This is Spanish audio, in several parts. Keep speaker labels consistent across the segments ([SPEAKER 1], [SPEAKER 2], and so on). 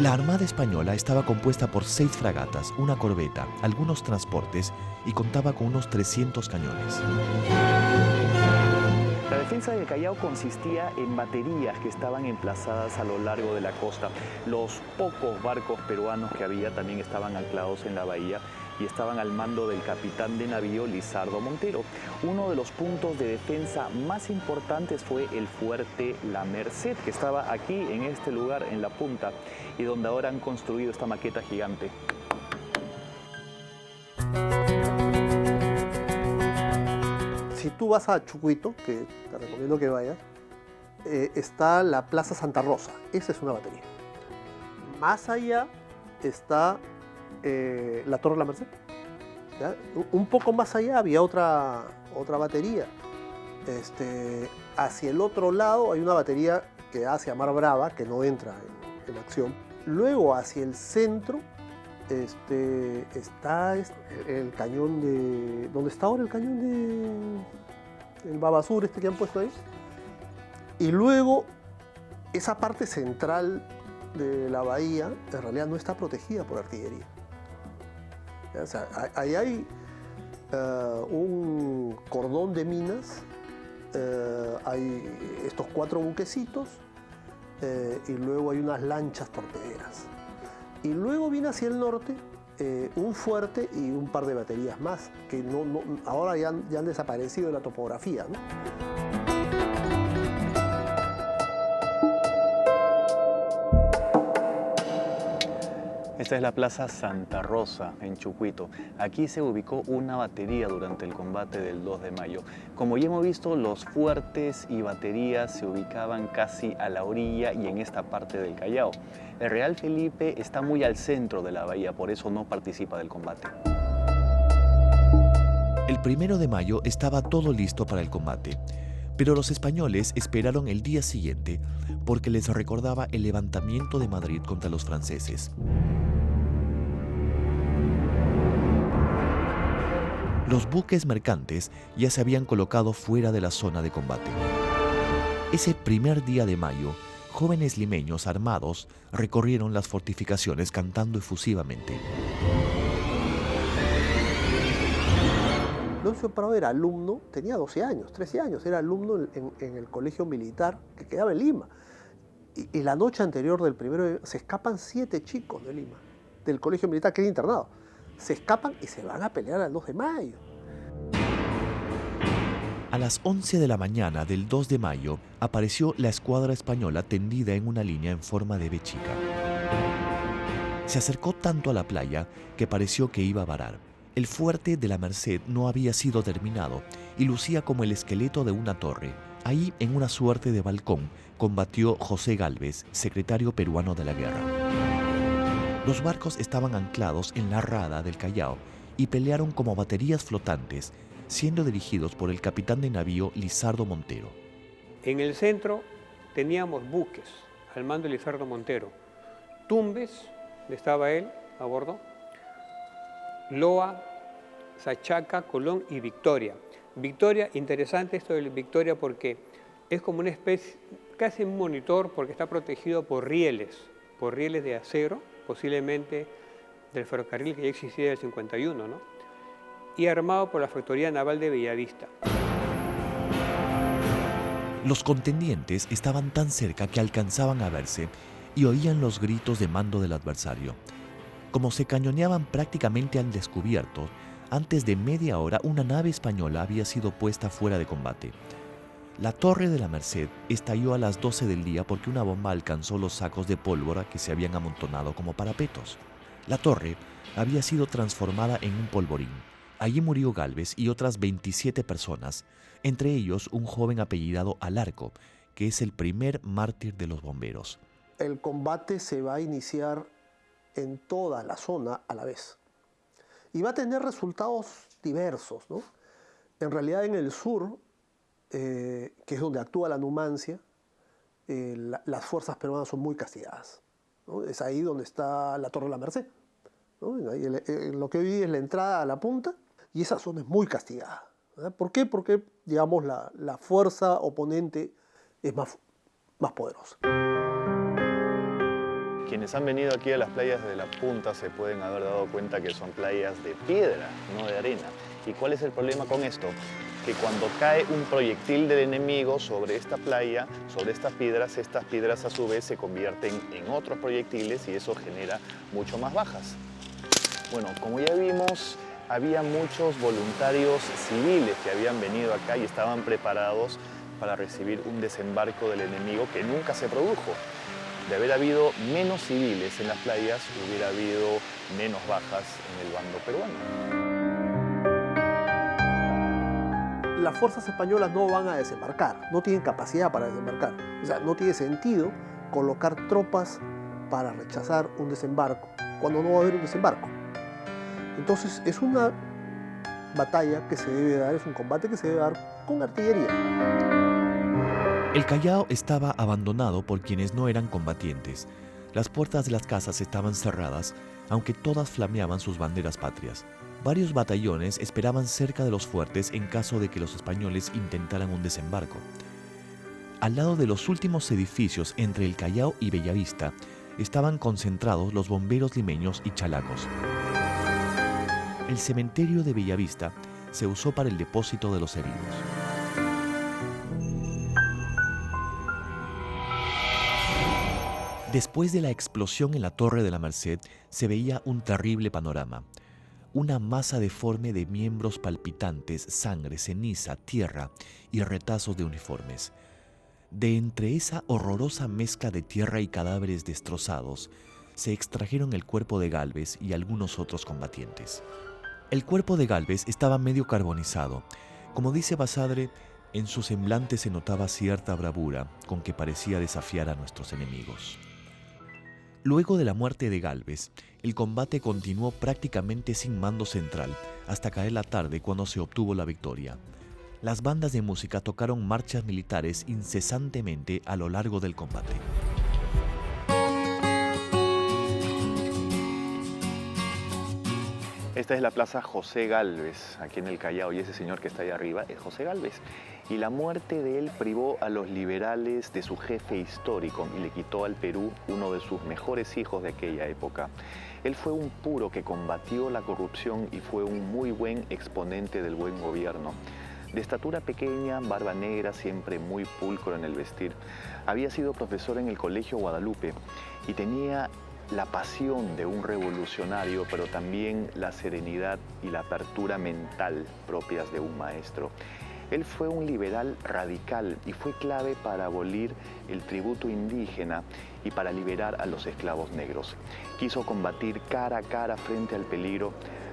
[SPEAKER 1] La Armada Española estaba compuesta por 6 fragatas, una corbeta, algunos transportes y contaba con unos 300 cañones.
[SPEAKER 2] La defensa del Callao consistía en baterías que estaban emplazadas a lo largo de la costa. Los pocos barcos peruanos que había también estaban anclados en la bahía y estaban al mando del capitán de navío Lizardo Montero. Uno de los puntos de defensa más importantes fue el fuerte La Merced, que estaba aquí en este lugar, en la punta, y donde ahora han construido esta maqueta gigante.
[SPEAKER 3] Si tú vas a Chucuito, que te recomiendo que vayas, está la Plaza Santa Rosa. Esa es una batería. Más allá está la Torre La Merced. ¿Ya? Un poco más allá había otra batería. Hacia el otro lado hay una batería que hacia Mar Brava, que no entra en acción. Luego hacia el centro está el cañón de... ¿Dónde está ahora el cañón de... el Babasur que han puesto ahí? Y luego esa parte central de la bahía en realidad no está protegida por artillería. O sea, ahí hay un cordón de minas, hay estos 4 buquecitos y luego hay unas lanchas torpederas. Y luego viene hacia el norte un fuerte y un par de baterías más, que ahora ya han desaparecido de la topografía, ¿no?
[SPEAKER 2] Esta es la Plaza Santa Rosa en Chucuito. Aquí se ubicó una batería durante el combate del 2 de mayo. Como ya hemos visto, los fuertes y baterías se ubicaban casi a la orilla y en esta parte del Callao. El Real Felipe está muy al centro de la bahía, por eso no participa del combate.
[SPEAKER 1] El 1 de mayo estaba todo listo para el combate, pero los españoles esperaron el día siguiente porque les recordaba el levantamiento de Madrid contra los franceses. Los buques mercantes ya se habían colocado fuera de la zona de combate. Ese primer día de mayo, jóvenes limeños armados recorrieron las fortificaciones cantando efusivamente.
[SPEAKER 3] Leoncio Prado era alumno, tenía 12 años, 13 años, era alumno en el colegio militar que quedaba en Lima. Y la noche anterior del 1 de mayo se escapan 7 chicos de Lima, del colegio militar que era internado. Se escapan y se van a pelear al 2 de mayo.
[SPEAKER 1] A las 11 de la mañana del 2 de mayo apareció la escuadra española tendida en una línea en forma de V chica. Se acercó tanto a la playa que pareció que iba a varar. El fuerte de La Merced no había sido terminado y lucía como el esqueleto de una torre. Ahí, en una suerte de balcón, combatió José Gálvez, secretario peruano de la guerra. Los barcos estaban anclados en la rada del Callao y pelearon como baterías flotantes, siendo dirigidos por el capitán de navío Lizardo Montero.
[SPEAKER 4] En el centro teníamos buques al mando de Lizardo Montero. Tumbes, estaba él a bordo, Loa, Sachaca, Colón y Victoria. Victoria, interesante esto de Victoria porque es como una especie, casi un monitor porque está protegido por rieles de acero, posiblemente del ferrocarril que ya existía del 51, ¿no? Y armado por la Factoría Naval de Bellavista.
[SPEAKER 1] Los contendientes estaban tan cerca que alcanzaban a verse y oían los gritos de mando del adversario. Como se cañoneaban prácticamente al descubierto, antes de media hora una nave española había sido puesta fuera de combate. La Torre de la Merced estalló a las 12 del día porque una bomba alcanzó los sacos de pólvora que se habían amontonado como parapetos. La torre había sido transformada en un polvorín. Allí murió Gálvez y otras 27 personas, entre ellos un joven apellidado Alarco, que es el primer mártir de los bomberos.
[SPEAKER 3] El combate se va a iniciar en toda la zona a la vez. Y va a tener resultados diversos, ¿no? En realidad en el sur, que es donde actúa la Numancia, las fuerzas peruanas son muy castigadas, ¿no? Es ahí donde está la Torre de la Merced, ¿no? Ahí lo que hoy es la entrada a la punta, y esa zona es muy castigada, ¿verdad? ¿Por qué? Porque, digamos, la fuerza oponente es más poderosa.
[SPEAKER 5] Quienes han venido aquí a las playas de La Punta se pueden haber dado cuenta que son playas de piedra, no de arena. ¿Y cuál es el problema con esto? Que cuando cae un proyectil del enemigo sobre esta playa, sobre estas piedras a su vez se convierten en otros proyectiles y eso genera mucho más bajas. Bueno, como ya vimos, había muchos voluntarios civiles que habían venido acá y estaban preparados para recibir un desembarco del enemigo que nunca se produjo. De haber habido menos civiles en las playas, hubiera habido menos bajas en el bando peruano.
[SPEAKER 3] Las fuerzas españolas no van a desembarcar, no tienen capacidad para desembarcar. O sea, no tiene sentido colocar tropas para rechazar un desembarco cuando no va a haber un desembarco. Entonces es una batalla que se debe dar, es un combate que se debe dar con artillería.
[SPEAKER 1] El Callao estaba abandonado por quienes no eran combatientes. Las puertas de las casas estaban cerradas, aunque todas flameaban sus banderas patrias. Varios batallones esperaban cerca de los fuertes en caso de que los españoles intentaran un desembarco. Al lado de los últimos edificios entre el Callao y Bellavista estaban concentrados los bomberos limeños y chalacos. El cementerio de Bellavista se usó para el depósito de los heridos. Después de la explosión en la Torre de la Merced, se veía un terrible panorama. Una masa deforme de miembros palpitantes, sangre, ceniza, tierra y retazos de uniformes. De entre esa horrorosa mezcla de tierra y cadáveres destrozados, se extrajeron el cuerpo de Gálvez y algunos otros combatientes. El cuerpo de Gálvez estaba medio carbonizado. Como dice Basadre, en su semblante se notaba cierta bravura con que parecía desafiar a nuestros enemigos. Luego de la muerte de Gálvez, el combate continuó prácticamente sin mando central hasta caer la tarde cuando se obtuvo la victoria. Las bandas de música tocaron marchas militares incesantemente a lo largo del combate.
[SPEAKER 2] Esta es la plaza José Gálvez, aquí en el Callao, y ese señor que está ahí arriba es José Gálvez. Y la muerte de él privó a los liberales de su jefe histórico y le quitó al Perú uno de sus mejores hijos de aquella época. Él fue un puro que combatió la corrupción y fue un muy buen exponente del buen gobierno. De estatura pequeña, barba negra, siempre muy pulcro en el vestir. Había sido profesor en el Colegio Guadalupe y tenía la pasión de un revolucionario, pero también la serenidad y la apertura mental propias de un maestro. Él fue un liberal radical y fue clave para abolir el tributo indígena y para liberar a los esclavos negros. Quiso combatir cara a cara frente al peligro,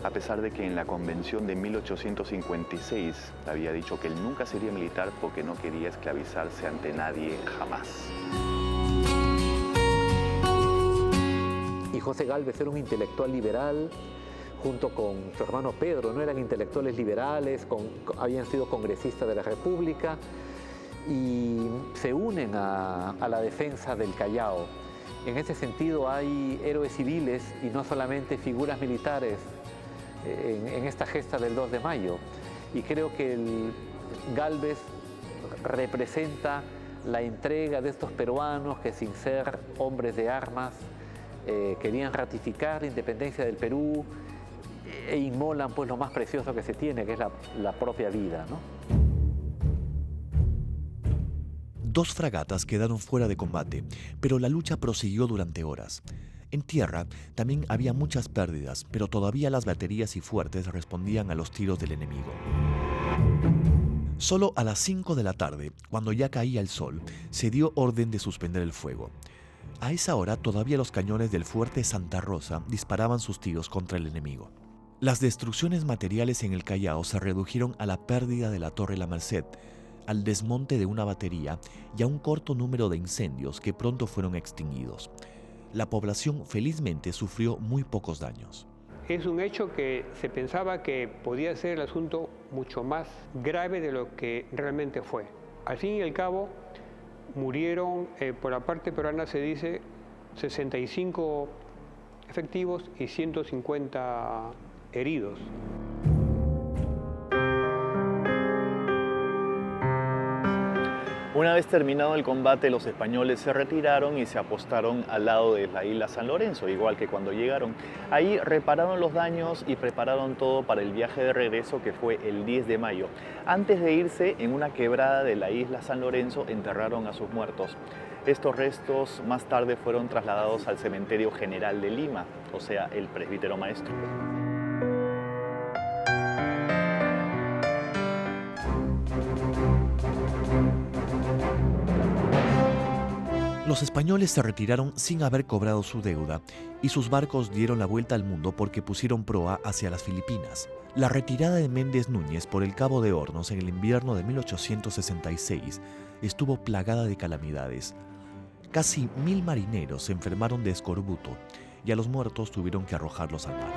[SPEAKER 2] a pesar de que en la convención de 1856 había dicho que él nunca sería militar porque no quería esclavizarse ante nadie jamás.
[SPEAKER 6] Y José Gálvez era un intelectual liberal, junto con su hermano Pedro, no eran intelectuales liberales, habían sido congresistas de la República y se unen a la defensa del Callao. En ese sentido hay héroes civiles y no solamente figuras militares en esta gesta del 2 de mayo. Y creo que el Gálvez representa la entrega de estos peruanos que sin ser hombres de armas querían ratificar la independencia del Perú e inmolan pues lo más precioso que se tiene, que es la propia vida, ¿no?
[SPEAKER 1] 2 fragatas quedaron fuera de combate, pero la lucha prosiguió durante horas. En tierra también había muchas pérdidas, pero todavía las baterías y fuertes respondían a los tiros del enemigo. Solo a las 5 de la tarde, cuando ya caía el sol, se dio orden de suspender el fuego. A esa hora todavía los cañones del fuerte Santa Rosa disparaban sus tiros contra el enemigo. Las destrucciones materiales en el Callao se redujeron a la pérdida de la Torre La Merced, al desmonte de una batería y a un corto número de incendios que pronto fueron extinguidos. La población felizmente sufrió muy pocos daños.
[SPEAKER 4] Es un hecho que se pensaba que podía ser el asunto mucho más grave de lo que realmente fue. Al fin y al cabo, murieron, por la parte peruana se dice, 65 efectivos y 150 heridos.
[SPEAKER 5] Una vez terminado el combate, los españoles se retiraron y se apostaron al lado de la isla San Lorenzo, igual que cuando llegaron. Ahí repararon los daños y prepararon todo para el viaje de regreso, que fue el 10 de mayo. Antes de irse, en una quebrada de la isla San Lorenzo enterraron a sus muertos. Estos restos más tarde fueron trasladados al Cementerio General de Lima, o sea, el Presbítero Maestro.
[SPEAKER 1] Los españoles se retiraron sin haber cobrado su deuda y sus barcos dieron la vuelta al mundo porque pusieron proa hacia las Filipinas. La retirada de Méndez Núñez por el Cabo de Hornos en el invierno de 1866 estuvo plagada de calamidades. Casi 1000 marineros se enfermaron de escorbuto y a los muertos tuvieron que arrojarlos al mar.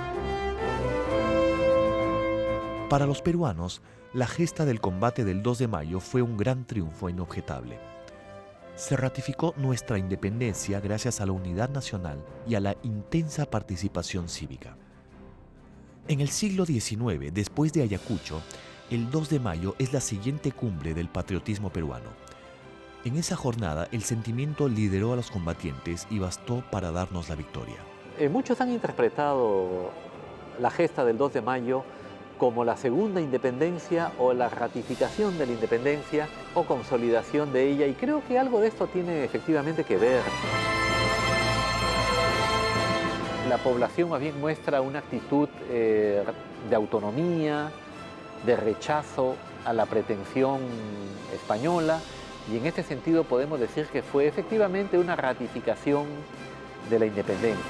[SPEAKER 1] Para los peruanos, la gesta del combate del 2 de mayo fue un gran triunfo inobjetable. Se ratificó nuestra independencia gracias a la unidad nacional y a la intensa participación cívica. En el siglo XIX, después de Ayacucho, el 2 de mayo es la siguiente cumbre del patriotismo peruano. En esa jornada, el sentimiento lideró a los combatientes y bastó para darnos la victoria.
[SPEAKER 6] Muchos han interpretado la gesta del 2 de mayo como la segunda independencia o la ratificación de la independencia o consolidación de ella, y creo que algo de esto tiene efectivamente que ver. La población más bien muestra una actitud de autonomía, de rechazo a la pretensión española, y en este sentido podemos decir que fue efectivamente una ratificación de la independencia.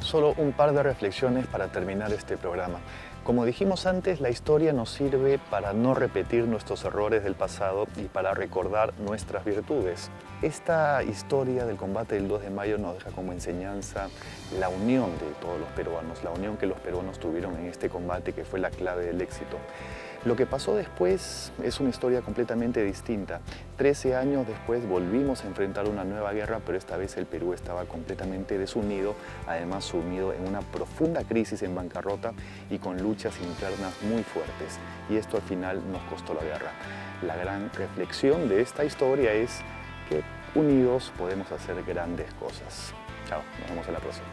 [SPEAKER 5] Solo un par de reflexiones para terminar este programa. Como dijimos antes, la historia nos sirve para no repetir nuestros errores del pasado y para recordar nuestras virtudes. Esta historia del combate del 2 de mayo nos deja como enseñanza la unión de todos los peruanos, la unión que los peruanos tuvieron en este combate, que fue la clave del éxito. Lo que pasó después es una historia completamente distinta. 13 años después volvimos a enfrentar una nueva guerra, pero esta vez el Perú estaba completamente desunido, además sumido en una profunda crisis en bancarrota y con luchas internas muy fuertes. Y esto al final nos costó la guerra. La gran reflexión de esta historia es que unidos podemos hacer grandes cosas. Chao, nos vemos en la próxima.